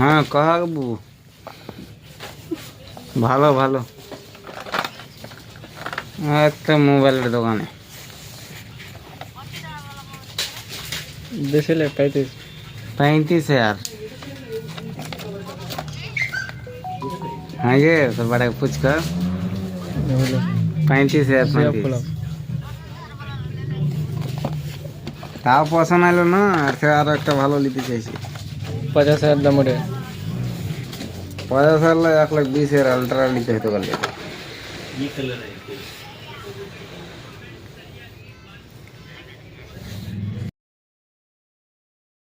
হ্যাঁ কাকবু ভালো ভালো একটা মোবাইলের দোকানে देसे ले 35,000 हाँ ये तो बड़ा पूछ कर 35,000 তাও পছন্দ হলো না আর একটা ভালো নিতে চাইছি 50,000 দাম ওটা 50,000 1,20,000 अल्ट्रा নিতে হতো গেলে